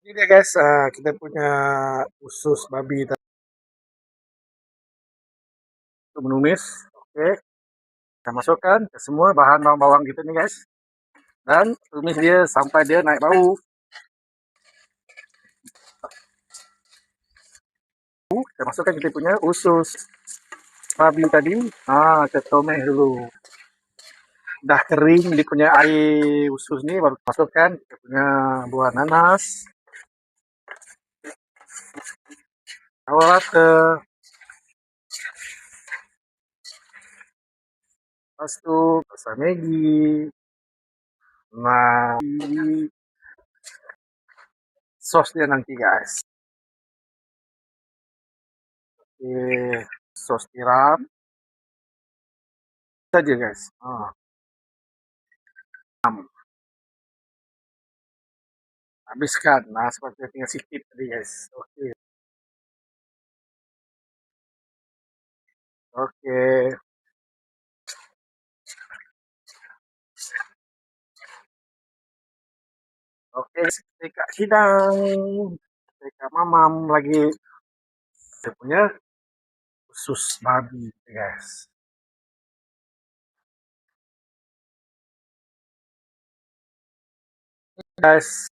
Ini dia guys, kita punya usus babi untuk menumis. Oke, kita masukkan ke semua bahan bawang-bawang kita nih guys. Dan tumis dia sampai dia naik bau. Kita masukkan kita punya usus babi tadi. Kita tumis dulu. Dah kering dia punya air usus ni, baru masukkan kita punya buah nanas. Awal rata. Lepas tu pasal Maggi. Nah, sos dia nanti guys. Oke, sos tiram saja guys. Habiskan. Nah, seperti tinggal sikit tadi guys. Oke. Oke. Oke, ketika sidang, ketika mamam lagi dia punya usus babi guys. Guys,